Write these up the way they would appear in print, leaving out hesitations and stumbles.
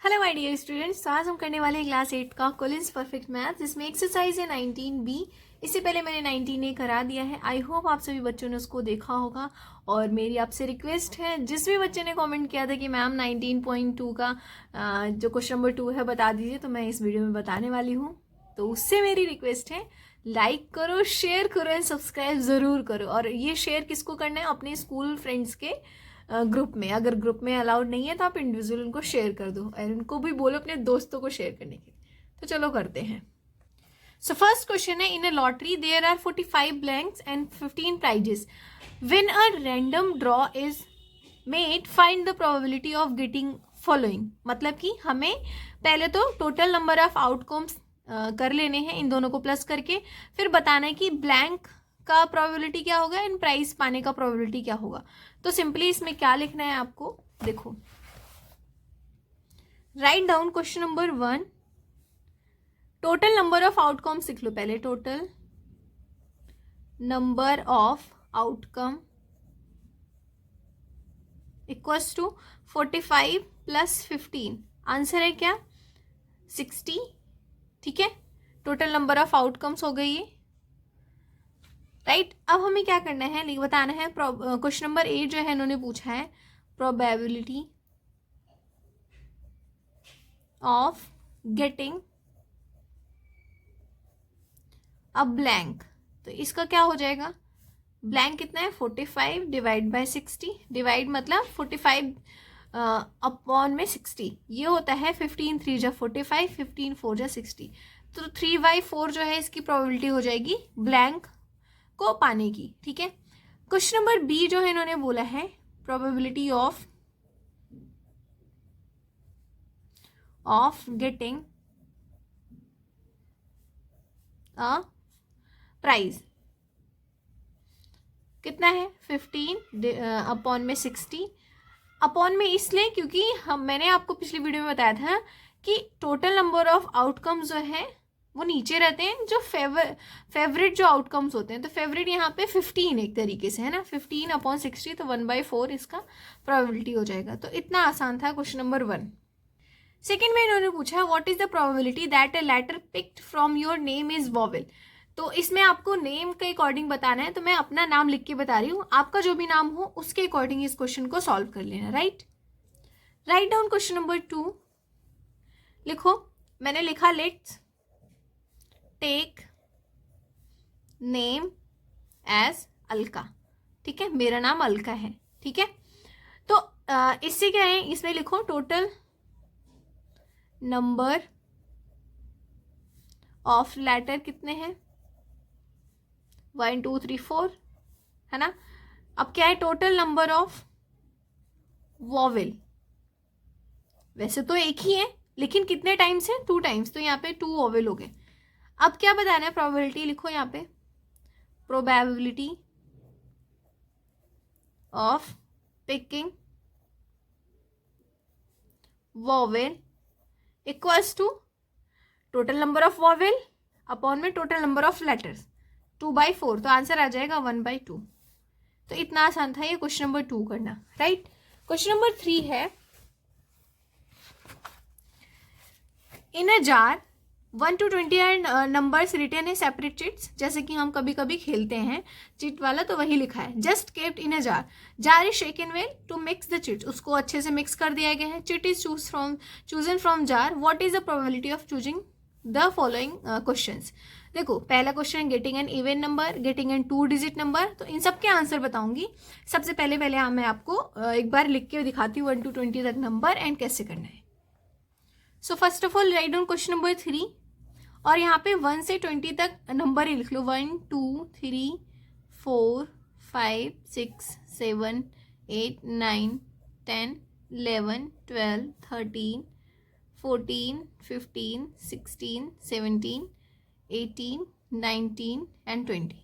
Hello my dear students, आज हम करने वाले हैं क्लास 8 का कोलिन्स परफेक्ट मैथ, जिसमें एक्सरसाइज है 19B। इससे पहले मैंने 19A करा दिया है। आई होप आप सभी बच्चों ने उसको देखा होगा। और मेरी आपसे रिक्वेस्ट है, जिस भी बच्चे ने कमेंट किया था कि मैम 19.2 का जो क्वेश्चन नंबर 2 है बता दीजिए, तो मैं इस वीडियो में बताने वाली हूँ। तो उससे मेरी रिक्वेस्ट है, लाइक करो, शेयर करो एंड सब्सक्राइब ज़रूर करो। और ये शेयर किसको करना है? अपने स्कूल फ्रेंड्स के ग्रुप में। अगर ग्रुप में अलाउड नहीं है तो आप इंडिविजुअल उनको शेयर कर दो और उनको भी बोलो अपने दोस्तों को शेयर करने के लिए। तो चलो करते हैं। सो फर्स्ट क्वेश्चन है, in a lottery there are 45 blanks and 15 prizes. When a random draw is made, find the probability of getting following. मतलब कि हमें पहले तो टोटल नंबर ऑफ आउटकम्स कर लेने हैं, इन दोनों को प्लस करके फिर बताना है कि ब्लैंक का प्रोबेबिलिटी क्या होगा एंड प्राइस पाने का प्रोबेबिलिटी क्या होगा। तो सिंपली इसमें क्या लिखना है आपको, देखो, write down question number 1, total number of outcomes लिख लो पहले। Total number of outcome equals to 45 plus 15। Answer है क्या? 60। ठीक है, टोटल नंबर ऑफ आउटकम्स हो गई ये, राइट। अब हमें क्या करना है, बताना है क्वेश्चन नंबर 8 जो है इन्होंने पूछा है, probability of getting a blank. तो इसका क्या हो जाएगा? ब्लैंक कितना है? 45 डिवाइड बाय 60। डिवाइड मतलब 45 अपॉन में 60, ये होता है 15 3 जा 45, 15 4 जा 60। तो 3/4 जो है इसकी प्रोबेबिलिटी हो जाएगी ब्लैंक को पाने की। ठीक है, क्वेश्चन नंबर बी जो है इन्होंने बोला है, probability of getting a prize. कितना है? 15 अपॉन में 60। अपॉन में इसलिए क्योंकि मैंने आपको पिछली वीडियो में बताया था कि टोटल नंबर ऑफ आउटकम्स जो है वो नीचे रहते हैं, जो फेवरेट जो आउटकम्स होते हैं। तो फेवरेट यहाँ पे 15 एक तरीके से है ना, 15 अपॉन 60, तो 1/4 इसका प्रोबेबिलिटी हो जाएगा। तो इतना आसान था क्वेश्चन नंबर 1। सेकेंड में इन्होंने पूछा, what is the probability that a letter picked from your name is vowel. तो इसमें आपको नेम के अकॉर्डिंग बताना है, तो मैं अपना नाम लिख के बता रही हूँ, आपका जो भी नाम हो उसके अकॉर्डिंग इस क्वेश्चन को सॉल्व कर लेना। Right, write down question number 2। लिखो, मैंने लिखा, let's take name as Alka. ठीक है, मेरा नाम अलका है। ठीक है, तो इससे क्या है, इसमें लिखो टोटल नंबर ऑफ लेटर कितने हैं? 1 2 3 4 है ना। अब क्या है? Total number of vowel. वैसे तो एक ही है, लेकिन कितने टाइम्स है? 2 टाइम्स, तो यहाँ पे 2 वॉवेल हो गए। अब क्या बताना है? प्रोबेबिलिटी लिखो यहाँ पे, probability of picking vowel equals to total number of vowel upon में टोटल नंबर ऑफ लेटर्स, 2/4। तो आंसर आ जाएगा 1/2। तो इतना आसान था ये क्वेश्चन नंबर 2 करना। राइट, क्वेश्चन नंबर 3 है, in a jar 1 to 20 are numbers written है सेपरेट चिट्स। जैसे कि हम कभी कभी खेलते हैं चिट वाला, तो वही लिखा है, just kept in a jar, jar is shaken well to mix the chits. उसको अच्छे से मिक्स कर दिया गया है। Chit is chosen from jar, what is the probability of choosing the following questions. देखो, पहला question getting an even number, getting an 2 digit number. तो इन सब के आंसर बताऊंगी। सबसे पहले मैं आपको एक बार लिख के दिखाती हूँ 1 to 20 तक नंबर एंड कैसे करना है। So first of all right down question number 3, और यहाँ पे 1 से 20 तक नंबर ही लिख लो। 1 2 3 4 5 6 7 8 9 10 11 12 13 14 15 16 17 18 19 एंड 20,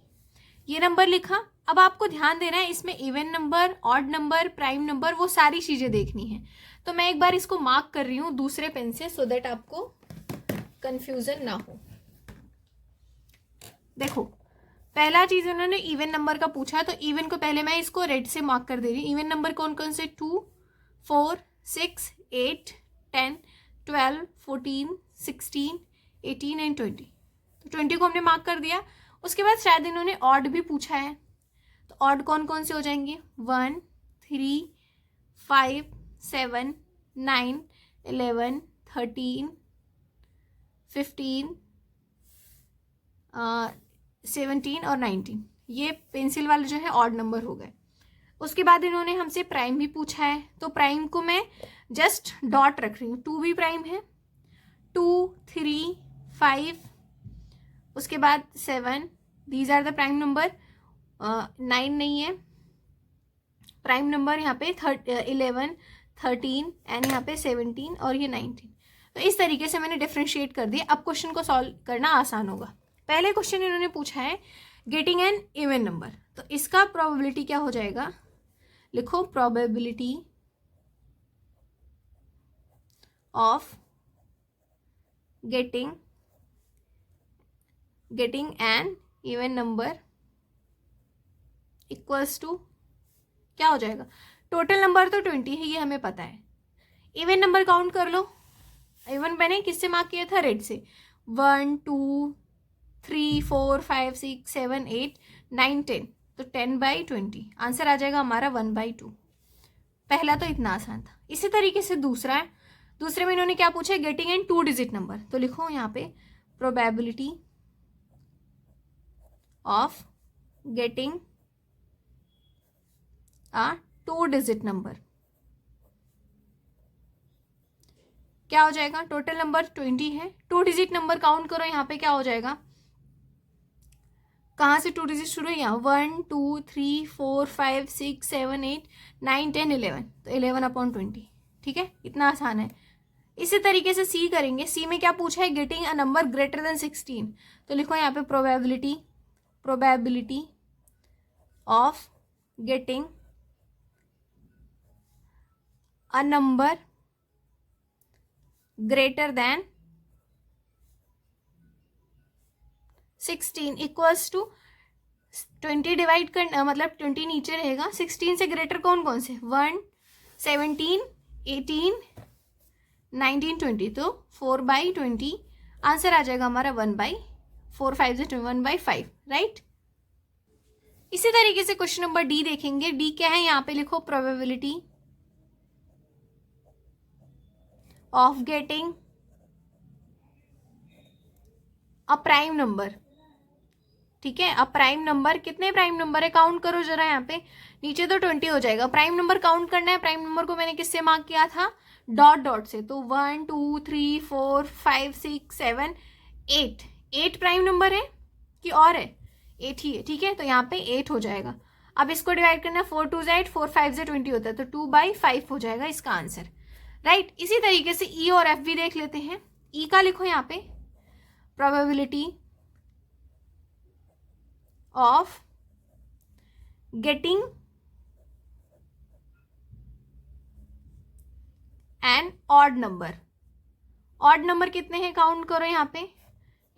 ये नंबर लिखा। अब आपको ध्यान देना है, इसमें even number, odd number, prime number, वो सारी चीज़ें देखनी है। तो मैं एक बार इसको मार्क कर रही हूँ दूसरे पेन से, सो दैट आपको कंफ्यूजन ना हो। देखो, पहला चीज उन्होंने इवन नंबर का पूछा, तो इवन को पहले मैं इसको रेड से मार्क कर दे रही हूँ। इवन नंबर कौन कौन से? 2 4 6 8 10 12, 14, 16, 18 एंड 20। तो 20 को हमने मार्क कर दिया। उसके बाद शायद इन्होंने ऑड भी पूछा है, तो ऑड कौन कौन से हो जाएंगे? 1, 3, 5, 7, 9, 11, 13, 15, 17 और 19। ये पेंसिल वाले जो है ऑड नंबर हो गए। उसके बाद इन्होंने हमसे प्राइम भी पूछा है, तो प्राइम को मैं जस्ट डॉट रख रही हूँ। 2 भी प्राइम है, 2, 3, 5, उसके बाद 7, these are the prime number. 9 नहीं है प्राइम नंबर, यहाँ पे 11, 13 एंड यहाँ पे 17 और ये 19। तो इस तरीके से मैंने डिफ्रेंशिएट कर दिया। अब क्वेश्चन को सॉल्व करना आसान होगा। पहले क्वेश्चन इन्होंने पूछा है गेटिंग एन इवन नंबर, तो इसका प्रोबेबिलिटी क्या हो जाएगा? लिखो probability of getting an even number equals to क्या हो जाएगा? टोटल नंबर तो 20 है, ये हमें पता है। इवन नंबर काउंट कर लो। इवन मैंने किससे मार्क किया था? रेड से। 1, 2, 3, 4, 5, 6, 7, 8, 9, 10, तो 10/20 आंसर आ जाएगा हमारा 1/2। पहला तो इतना आसान था। इसी तरीके से दूसरा है। दूसरे में इन्होंने क्या पूछा है? गेटिंग एन 2 डिजिट नंबर, तो लिखो यहाँ पे probability of getting a 2 digit number क्या हो जाएगा? टोटल नंबर 20 है, 2 डिजिट नंबर काउंट करो। यहाँ पे क्या हो जाएगा? कहाँ से 2 डिजिट शुरू है? यहाँ 1, 2, 3, 4, 5, 6, 7, 8, 9, 10, 11, तो 11/20। ठीक है, इतना आसान है। इसी तरीके से सी करेंगे। सी में क्या पूछा है? Getting a number greater than 16, तो लिखो यहाँ पे probability of getting a number greater than 16 equals to 20 divide करना, मतलब 20 नीचे रहेगा। 16 से ग्रेटर कौन कौन से? 1, 17, 18, 19, 20, तो 4/20 आंसर आ जाएगा हमारा 1/4, 5 से 1/5, राइट। इसी तरीके से क्वेश्चन नंबर डी देखेंगे। डी क्या है? यहाँ पे लिखो probability of getting a prime number. ठीक है, अब प्राइम नंबर, कितने प्राइम नंबर है? काउंट करो जरा। यहाँ पे नीचे तो 20 हो जाएगा। प्राइम नंबर काउंट करना है। प्राइम नंबर को मैंने किससे मार्क किया था? डॉट डॉट से। तो 1, 2, 3, 4, 5, 6, 7, 8। 8 प्राइम नंबर है कि और है? 8 ही है। ठीक है, तो यहाँ पे 8 हो जाएगा। अब इसको डिवाइड करना है। 4 2 से 8, 4 5 से 20 होता है, तो 2/5 हो जाएगा इसका आंसर, राइट। इसी तरीके से ई और एफ भी देख लेते हैं। ई का लिखो यहाँ पे probability of getting N odd number. Odd number कितने हैं? काउंट करो। यहाँ पे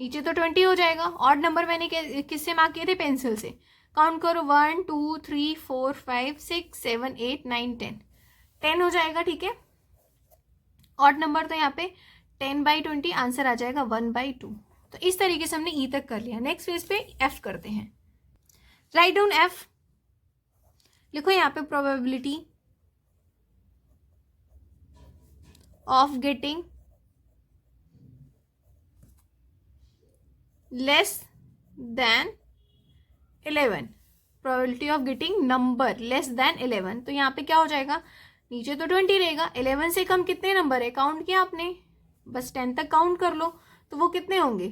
नीचे तो 20 हो जाएगा। ऑड नंबर मैंने किससे मार्क किए थे? पेंसिल से। काउंट करो 1, 2, 3, 4, 5, 6, 7, 8, 9, 10, 10 हो जाएगा। ठीक है, ऑड नंबर तो यहाँ पे 10/20 आंसर आ जाएगा 1/2। तो इस तरीके से हमने ई तक कर लिया। नेक्स्ट पेज पे एफ करते हैं। Write down F. लिखो यहाँ पे probability of getting less than 11। Probability of getting number less than 11, तो यहाँ पे क्या हो जाएगा? नीचे तो 20 रहेगा। 11 से कम कितने नंबर है? काउंट किया आपने? बस 10 तक काउंट कर लो, तो वो कितने होंगे?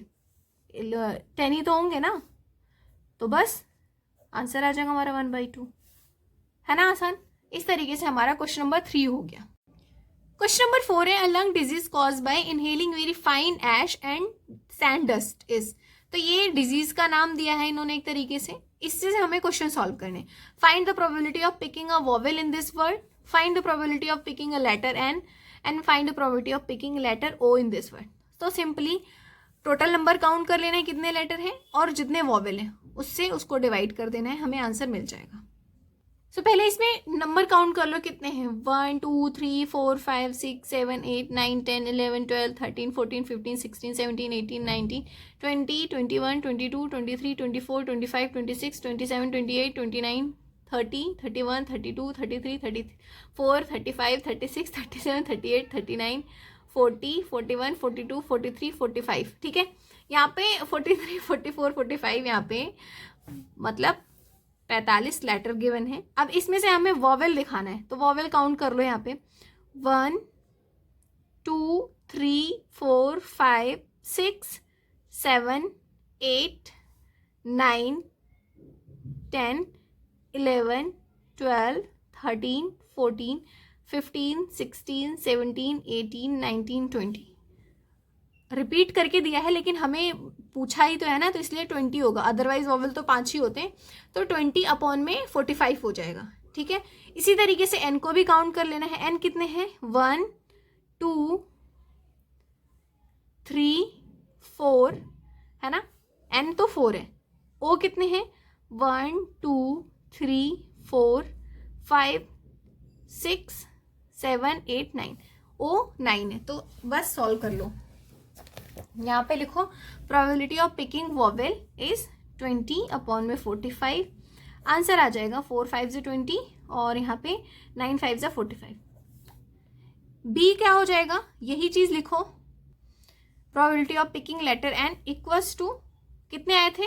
10 ही तो होंगे ना। तो बस आंसर आ जाएगा हमारा 1/2, है ना आसान। इस तरीके से हमारा क्वेश्चन नंबर 3 हो गया। क्वेश्चन नंबर 4 है, a lung disease cause by inhaling very fine ash and sand dust is. तो ये डिजीज का नाम दिया है इन्होंने एक तरीके से। इससे हमें क्वेश्चन सॉल्व करने। Find the probability of picking a vowel in this word, find the probability of picking a letter N, and find the probability of picking letter O in this word. तो simply total number count कर लेना है कितने letter हैं, और जितने vowel हैं उससे उसको डिवाइड कर देना है, हमें आंसर मिल जाएगा। सो पहले इसमें नंबर काउंट कर लो कितने हैं, 1 2 3 4 5 6 7 8 9 10 11 12 13 14 15 16 17 18 19 20 21 22 23 24 25 26 27 28 29 30 31 32 33 34 35 36 37 38 39 40 41 42 43 45, ठीक है। यहाँ पे 43 44 45 यहाँ पे मतलब 45 लेटर गिवन है। अब इसमें से हमें वॉवेल दिखाना है, तो वॉवेल काउंट कर लो यहाँ पे 1 2 3 4 5 6 7 8 9 10 11 12 13 14 15 16 17 18 19 20। रिपीट करके दिया है लेकिन हमें पूछा ही तो है ना, तो इसलिए 20 होगा, अदरवाइज वॉवेल तो 5 ही होते हैं, तो 20 अपॉन में 45 हो जाएगा, ठीक है। इसी तरीके से एन को भी काउंट कर लेना है। एन कितने हैं, 1 2 3 4 है ना, एन तो 4 है। ओ कितने हैं, 1 2 3 4 5 6 7 8 9, ओ 9 है, तो बस सॉल्व कर लो। यहाँ पे लिखो probability of picking vowel is 20 upon में 45, आंसर आ जाएगा 4 5 से 20 और यहाँ पे 9 5 से 45। बी क्या हो जाएगा, यही चीज लिखो, probability of picking letter N equals to कितने आए थे,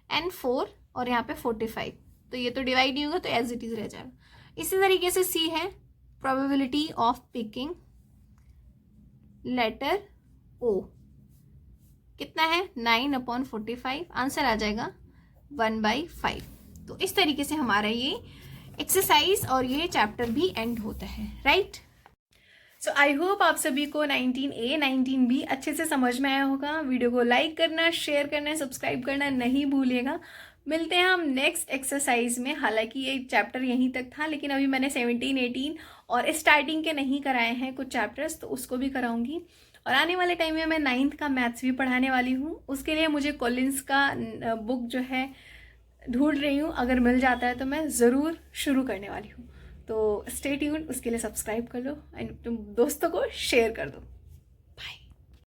एन 4 और यहाँ पे 45, तो ये तो डिवाइड नहीं होगा तो एज इट इज रह जाएगा। इसी तरीके से सी है प्रोबेबिलिटी ऑफ पिकिंग लेटर ओ, कितना है 9 अपॉन 45, आंसर आ जाएगा 1/5। तो इस तरीके से हमारा ये एक्सरसाइज और ये चैप्टर भी एंड होता है, राइट। सो आई होप आप सभी को 19A 19B अच्छे से समझ में आया होगा। वीडियो को लाइक करना, शेयर करना, सब्सक्राइब करना नहीं भूलिएगा। मिलते हैं हम नेक्स्ट एक्सरसाइज में। हालांकि ये चैप्टर यहीं तक था, लेकिन अभी मैंने 17 18 और स्टार्टिंग के नहीं कराए हैं कुछ चैप्टर्स, तो उसको भी कराऊंगी। और आने वाले टाइम में मैं 9th का मैथ्स भी पढ़ाने वाली हूँ। उसके लिए मुझे कॉलिंस का बुक जो है ढूंढ रही हूँ, अगर मिल जाता है तो मैं ज़रूर शुरू करने वाली हूँ। तो स्टे ट्यून्ड, उसके लिए सब्सक्राइब कर लो एंड तुम दोस्तों को शेयर कर दो।